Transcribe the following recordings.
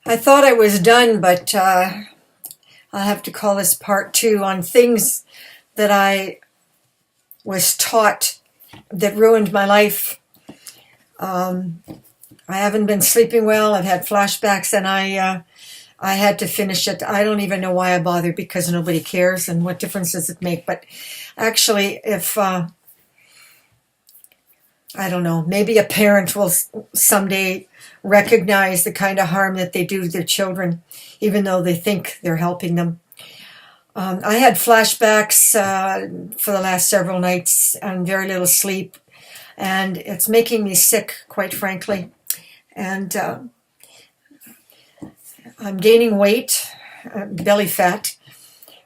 I thought I was done, but I'll have to call this part two on things that I was taught that ruined my life. I haven't been sleeping well. I've had flashbacks, and I had to finish it. I don't even know why I bothered, because nobody cares, and what difference does it make? But actually, if I don't know, maybe a parent will someday recognize the kind of harm that they do to their children, even though they think they're helping them. I had flashbacks for the last several nights and very little sleep, and it's making me sick, quite frankly. And I'm gaining weight, belly fat.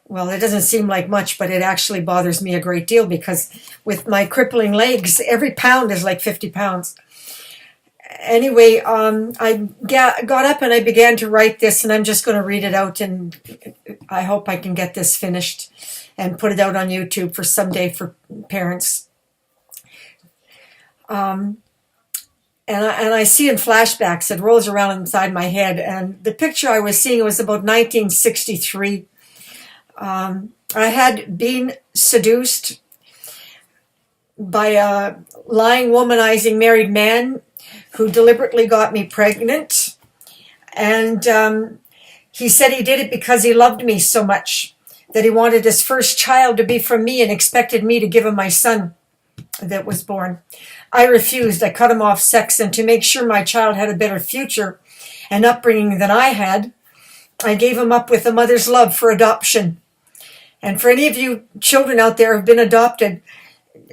Well, it doesn't seem like much, but it actually bothers me a great deal, because with my crippling legs, every pound is like 50 pounds. Anyway, I got up and I began to write this, and I'm just going to read it out, and I hope I can get this finished and put it out on YouTube for someday for parents. And I see in flashbacks, it rolls around inside my head, and the picture I was seeing was about 1963. I had been seduced by a lying, womanizing married man who deliberately got me pregnant. And he said he did it because he loved me so much, that he wanted his first child to be from me and expected me to give him my son that was born. I refused. I cut him off sex, and to make sure my child had a better future and upbringing than I had, I gave him up with a mother's love for adoption. And for any of you children out there who have been adopted,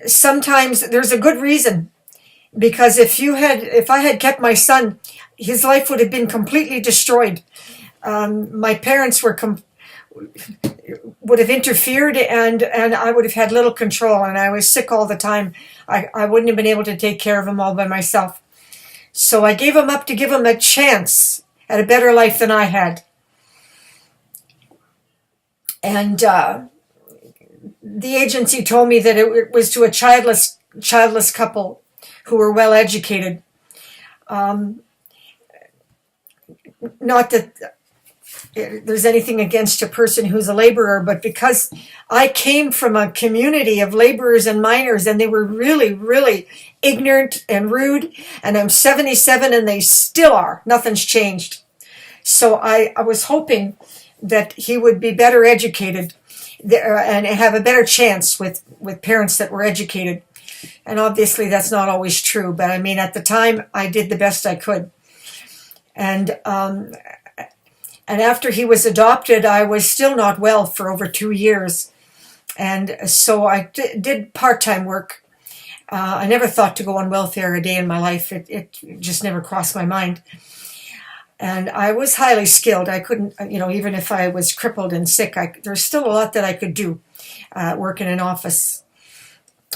sometimes there's a good reason. Because if I had kept my son, his life would have been completely destroyed. My parents would have interfered, and I would have had little control, and I was sick all the time. I wouldn't have been able to take care of him all by myself. So I gave him up to give him a chance at a better life than I had. And the agency told me that it was to a childless couple who were well educated. Not that there's anything against a person who's a laborer, but because I came from a community of laborers and miners, and they were really, really ignorant and rude, and I'm 77 and they still are. Nothing's changed. So I was hoping that he would be better educated and have a better chance with parents that were educated. And obviously that's not always true, but I mean, at the time I did the best I could. And after he was adopted, I was still not well for over 2 years. And so I did part-time work. I never thought to go on welfare a day in my life. It just never crossed my mind. And I was highly skilled. I couldn't, even if I was crippled and sick, there's still a lot that I could do, work in an office.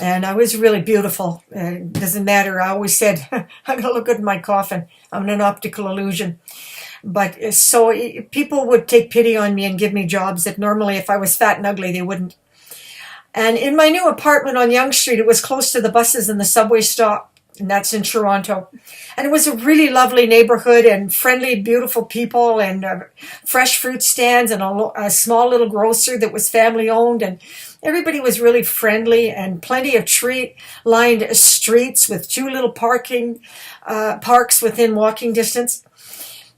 And I was really beautiful. It doesn't matter. I always said, I'm going to look good in my coffin. I'm an optical illusion. But so people would take pity on me and give me jobs that normally, if I was fat and ugly, they wouldn't. And in my new apartment on Yonge Street, it was close to the buses and the subway stop. And that's in Toronto. And it was a really lovely neighborhood, and friendly, beautiful people, and fresh fruit stands, and a small little grocer that was family owned. And everybody was really friendly, and plenty of tree-lined streets with 2 little parks within walking distance.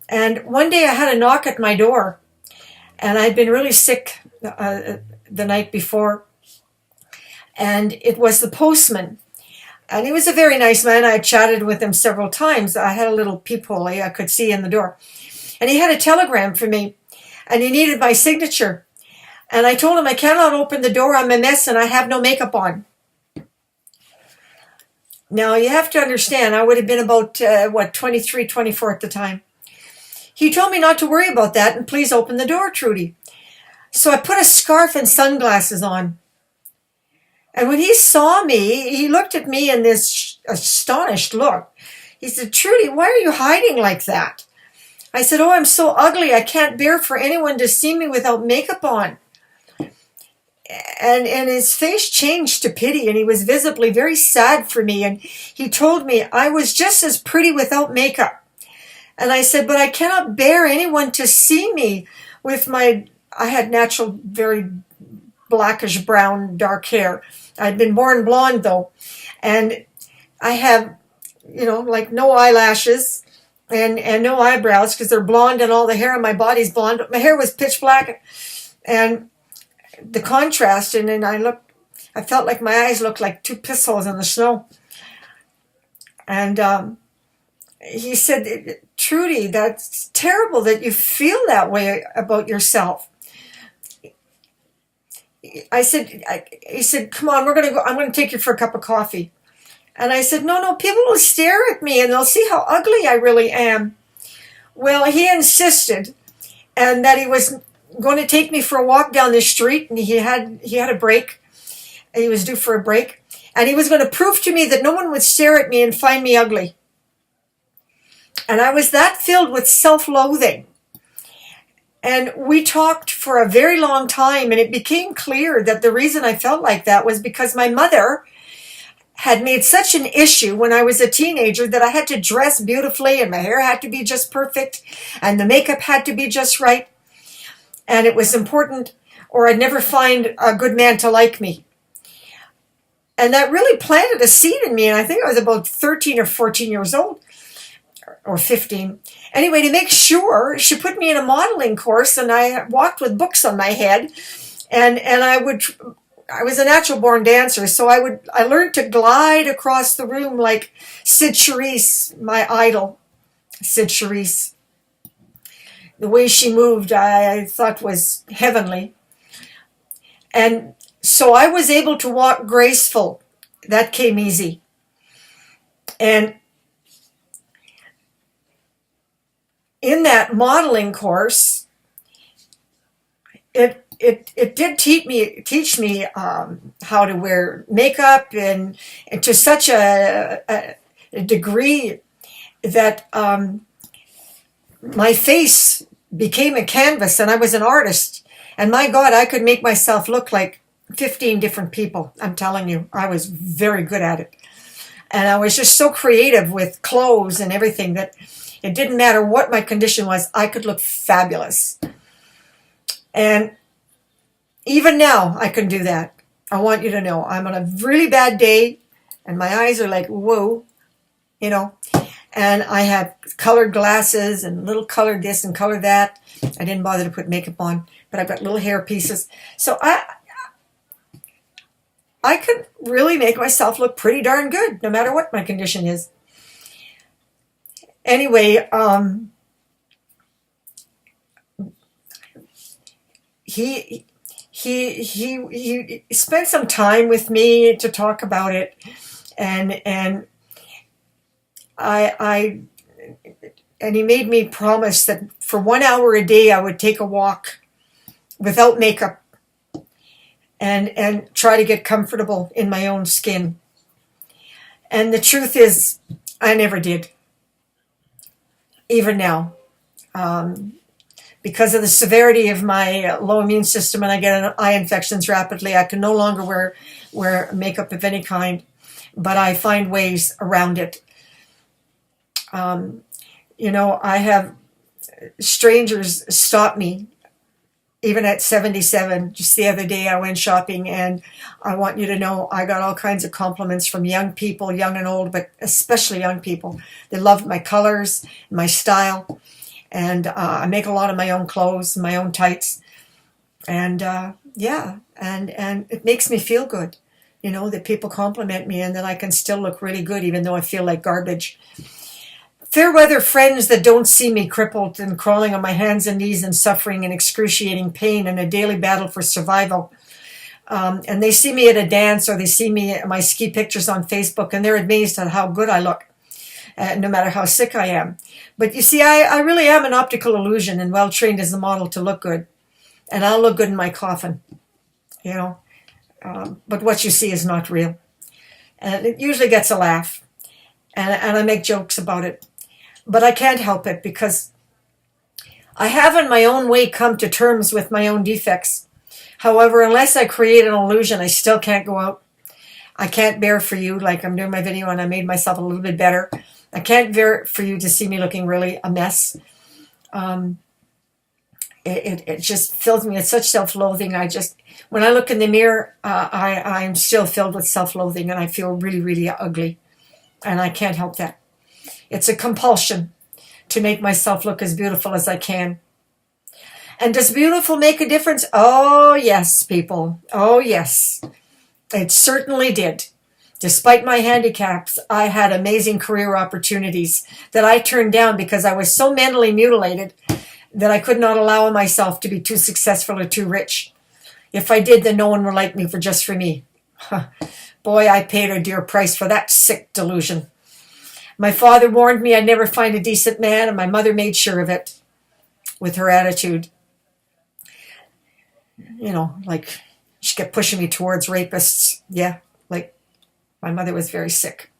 And one day I had a knock at my door, and I'd been really sick the night before. And it was the postman. And he was a very nice man. I chatted with him several times. I had a little peephole I could see in the door. And he had a telegram for me, and he needed my signature. And I told him, I cannot open the door. I'm a mess, and I have no makeup on. Now, you have to understand, I would have been about, 23, 24 at the time. He told me not to worry about that, and please open the door, Trudy. So I put a scarf and sunglasses on. And when he saw me, he looked at me in this astonished look. He said, Trudy, why are you hiding like that? I said, oh, I'm so ugly. I can't bear for anyone to see me without makeup on. And his face changed to pity, and he was visibly very sad for me. And he told me I was just as pretty without makeup. And I said, but I cannot bear anyone to see me with I had natural, very blackish brown, dark hair. I'd been born blonde though. And I have, like no eyelashes and no eyebrows because they're blonde and all the hair on my body's blonde. But my hair was pitch black. And the contrast, and then I felt like my eyes looked like two piss holes in the snow. And he said, Trudy, that's terrible that you feel that way about yourself. He said, come on, I'm going to take you for a cup of coffee. And I said, no, people will stare at me and they'll see how ugly I really am. Well, he insisted, and that he was going to take me for a walk down the street, and he had a break. And he was due for a break. And he was going to prove to me that no one would stare at me and find me ugly. And I was that filled with self-loathing. And we talked for a very long time, and it became clear that the reason I felt like that was because my mother had made such an issue when I was a teenager that I had to dress beautifully, and my hair had to be just perfect, and the makeup had to be just right. And it was important, or I'd never find a good man to like me. And that really planted a seed in me, and I think I was about 13 or 14 years old, or 15. Anyway, to make sure, she put me in a modeling course, and I walked with books on my head, and I was a natural born dancer, so I learned to glide across the room like Sid Charisse, my idol, Sid Charisse. The way she moved, I thought was heavenly. And so I was able to walk graceful. That came easy. And in that modeling course, it did teach me how to wear makeup and to such a degree that my face became a canvas, and I was an artist. And my God, I could make myself look like 15 different people. I'm telling you, I was very good at it. And I was just so creative with clothes and everything that it didn't matter what my condition was, I could look fabulous. And even now, I can do that. I want you to know, I'm on a really bad day, and my eyes are like, whoa, and I have colored glasses and little colored this and color that. I didn't bother to put makeup on, but I've got little hair pieces. So I could really make myself look pretty darn good, no matter what my condition is. Anyway, he spent some time with me to talk about it, and he made me promise that for 1 hour a day I would take a walk without makeup and try to get comfortable in my own skin. And the truth is, I never did. Even now. Because of the severity of my low immune system, and I get eye infections rapidly, I can no longer wear makeup of any kind, but I find ways around it. I have strangers stop me, even at 77. Just the other day I went shopping, and I want you to know I got all kinds of compliments from young people, young and old, but especially young people. They loved my colors, my style, and I make a lot of my own clothes, my own tights, and and it makes me feel good, that people compliment me and that I can still look really good even though I feel like garbage. Fair weather friends that don't see me crippled and crawling on my hands and knees and suffering in excruciating pain in a daily battle for survival. And they see me at a dance, or they see me my ski pictures on Facebook, and they're amazed at how good I look, no matter how sick I am. But you see, I really am an optical illusion and well trained as a model to look good. And I'll look good in my coffin, but what you see is not real. And it usually gets a laugh. And I make jokes about it. But I can't help it because I have in my own way come to terms with my own defects. However, unless I create an illusion, I still can't go out. I can't bear for you like I'm doing my video and I made myself a little bit better. I can't bear for you to see me looking really a mess. Um, it just fills me with such self-loathing. When I look in the mirror, I'm still filled with self-loathing, and I feel really, really ugly, and I can't help that. It's a compulsion to make myself look as beautiful as I can. And does beautiful make a difference? Oh, yes, people. Oh, yes. It certainly did. Despite my handicaps, I had amazing career opportunities that I turned down because I was so mentally mutilated that I could not allow myself to be too successful or too rich. If I did, then no one would like me for me. Boy, I paid a dear price for that sick delusion. My father warned me I'd never find a decent man, and my mother made sure of it with her attitude. You know, like she kept pushing me towards rapists. Yeah, like my mother was very sick.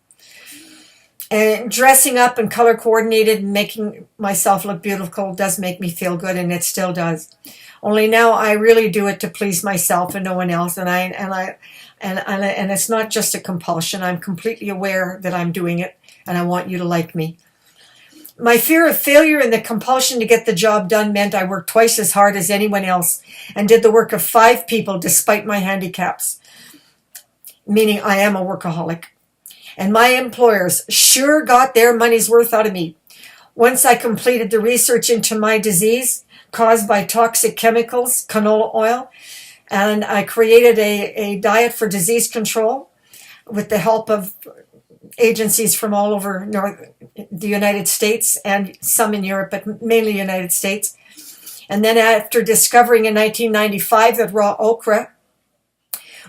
And dressing up and color coordinated and making myself look beautiful does make me feel good, and it still does. Only now I really do it to please myself and no one else, and it's not just a compulsion. I'm completely aware that I'm doing it, and I want you to like me. My fear of failure and the compulsion to get the job done meant I worked twice as hard as anyone else and did the work of 5 people despite my handicaps, meaning I am a workaholic. And my employers sure got their money's worth out of me. Once I completed the research into my disease caused by toxic chemicals, canola oil, and I created a diet for disease control with the help of agencies from all over the United States and some in Europe, but mainly the United States. And then after discovering in 1995 that raw okra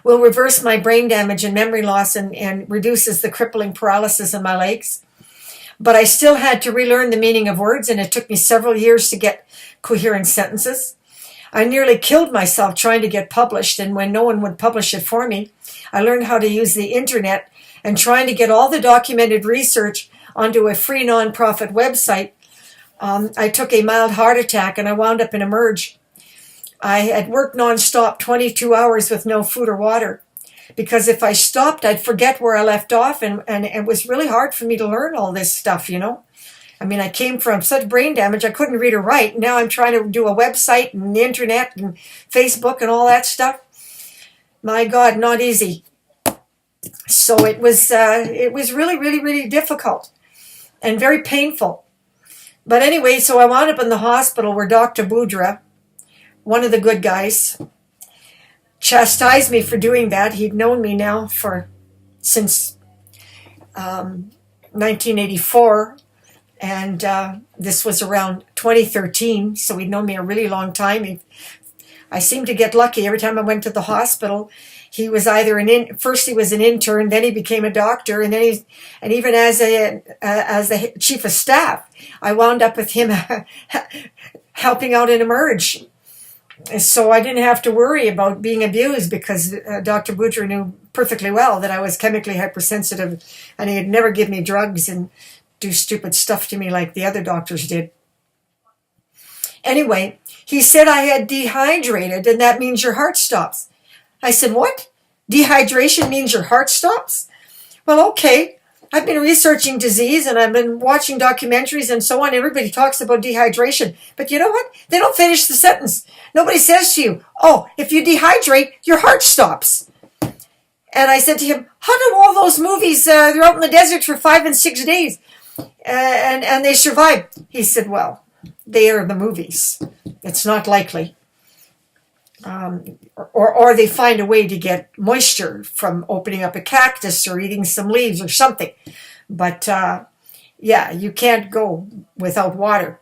will reverse my brain damage and memory loss and reduces the crippling paralysis in my legs. But I still had to relearn the meaning of words, and it took me several years to get coherent sentences. I nearly killed myself trying to get published, and when no one would publish it for me, I learned how to use the internet and trying to get all the documented research onto a free nonprofit website. I took a mild heart attack, and I wound up in Emerge. I had worked nonstop 22 hours with no food or water because if I stopped, I'd forget where I left off, and it was really hard for me to learn all this stuff, you know. I mean, I came from such brain damage, I couldn't read or write. Now I'm trying to do a website and the internet and Facebook and all that stuff. My God, not easy. So it was really, really, really difficult and very painful. But anyway, so I wound up in the hospital where Dr. Boudra, one of the good guys, chastised me for doing that. He'd known me now since 1984, and this was around 2013, so he'd known me a really long time. I seemed to get lucky every time I went to the hospital. He was either first he was an intern, then he became a doctor, and then even as the chief of staff, I wound up with him helping out in Emerge. So I didn't have to worry about being abused because Dr. Boudra knew perfectly well that I was chemically hypersensitive, and he'd never give me drugs and do stupid stuff to me like the other doctors did. Anyway, he said I had dehydrated, and that means your heart stops. I said, what? Dehydration means your heart stops? Well, okay. I've been researching disease and I've been watching documentaries and so on. Everybody talks about dehydration. But you know what? They don't finish the sentence. Nobody says to you, oh, if you dehydrate, your heart stops. And I said to him, how do all those movies, they're out in the desert for 5 and 6 days and they survive? He said, well, they are the movies. It's not likely. Or they find a way to get moisture from opening up a cactus or eating some leaves or something. But yeah, you can't go without water.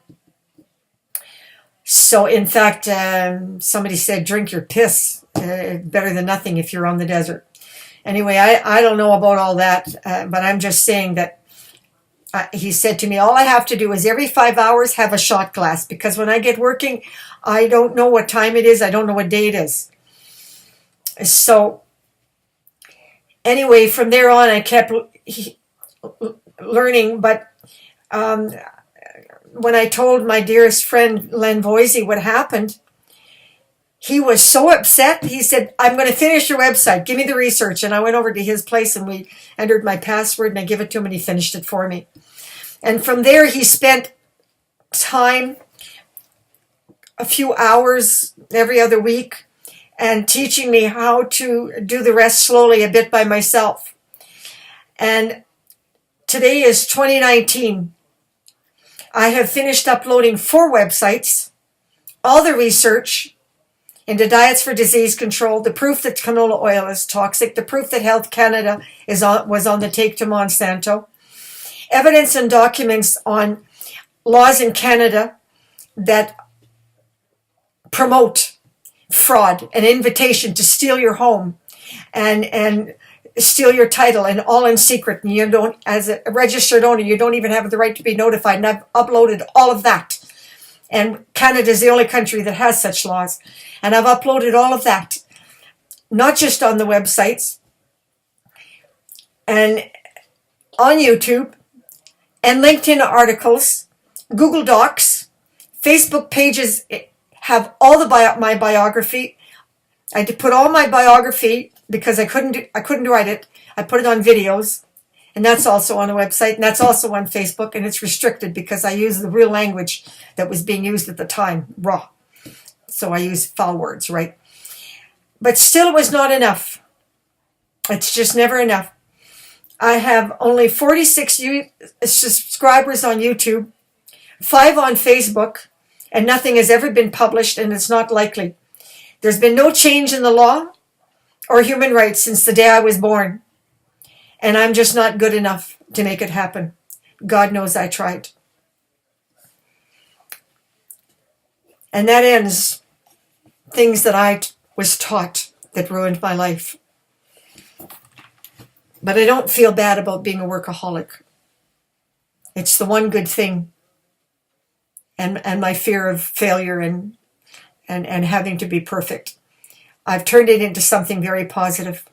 So in fact, somebody said, drink your piss. Better than nothing if you're on the desert. Anyway, I don't know about all that, but I'm just saying that he said to me, all I have to do is every 5 hours have a shot glass, because when I get working, I don't know what time it is. I don't know what day it is. So anyway, from there on, I kept learning. But when I told my dearest friend, Len Voisey, what happened, he was so upset. He said, I'm going to finish your website. Give me the research. And I went over to his place and we entered my password and I gave it to him and he finished it for me. And from there, he spent time, a few hours every other week, and teaching me how to do the rest slowly, a bit by myself. And today is 2019. I have finished uploading 4 websites, all the research into diets for disease control, the proof that canola oil is toxic, the proof that Health Canada was on the take to Monsanto, evidence and documents on laws in Canada that promote fraud, an invitation to steal your home and steal your title, and all in secret. And you don't, as a registered owner, you don't even have the right to be notified. And I've uploaded all of that. And Canada is the only country that has such laws. And I've uploaded all of that, not just on the websites and on YouTube and LinkedIn articles, Google Docs, Facebook pages have all my biography. I had to put all my biography because I couldn't write it. I put it on videos, and that's also on the website, and that's also on Facebook, and it's restricted because I use the real language that was being used at the time, raw. So I use foul words, right? But still, it was not enough. It's just never enough. I have only 46 subscribers on YouTube, 5 on Facebook, and nothing has ever been published, and it's not likely. There's been no change in the law or human rights since the day I was born. And I'm just not good enough to make it happen. God knows I tried. And that ends things that I was taught that ruined my life. But I don't feel bad about being a workaholic. It's the one good thing. And my fear of failure and having to be perfect. I've turned it into something very positive.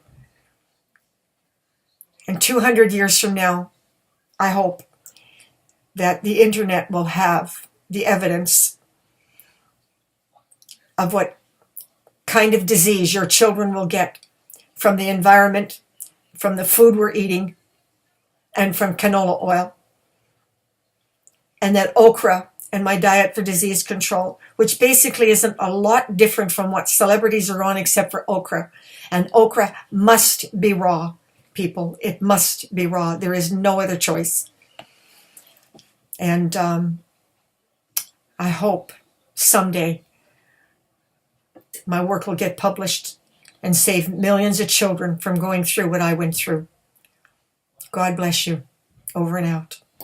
And 200 years from now, I hope that the internet will have the evidence of what kind of disease your children will get from the environment, from the food we're eating, and from canola oil. And that okra and my diet for disease control, which basically isn't a lot different from what celebrities are on except for okra. And okra must be raw, people. It must be raw. There is no other choice. And I hope someday my work will get published and save millions of children from going through what I went through. God bless you. Over and out.